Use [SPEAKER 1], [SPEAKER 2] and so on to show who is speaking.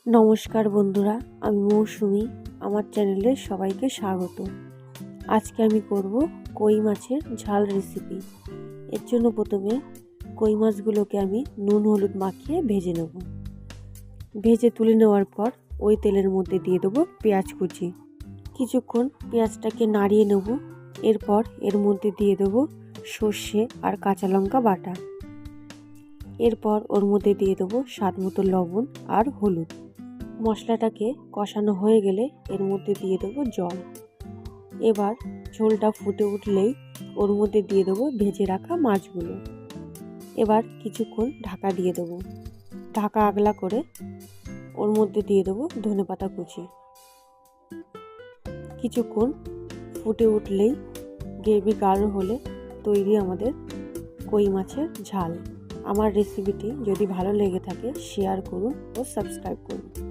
[SPEAKER 1] নমস্কার বন্ধুরা, আমি মৌসুমি। আমার চ্যানেলে সবাইকে স্বাগত। আজকে আমি করব কই মাছের ঝাল রেসিপি। এর জন্য প্রথমে কই মাছগুলোকে আমি নুন হলুদ মাখিয়ে ভেজে নেব। ভেজে তুলে নেওয়ার পর ওই তেলের মধ্যে দিয়ে দেবো পেঁয়াজ কুচি। কিছুক্ষণ পেঁয়াজটাকে নাড়িয়ে নেব। এরপর এর মধ্যে দিয়ে দেবো সর্ষে আর কাঁচা লঙ্কা বাটা। এরপর ওর মধ্যে দিয়ে দেবো স্বাদ মতো লবণ আর হলুদ। মশলাটাকে কষানো হয়ে গেলে এর মধ্যে দিয়ে দেবো জল। এবার ঝোলটা ফুটে উঠলেই ওর মধ্যে দিয়ে দেবো ভেজে রাখা মাছগুলো। এবার কিছুক্ষণ ঢাকা দিয়ে দেবো। ঢাকা আগলা করে ওর মধ্যে দিয়ে দেবো ধনেপাতা কুচি। কিছুক্ষণ ফুটে উঠলেই গ্রেভি গাঢ় হলে তৈরি আমাদের কই মাছের ঝাল। আমার রেসিপিটি যদি ভালো লেগে থাকে শেয়ার করুন ও সাবস্ক্রাইব করুন।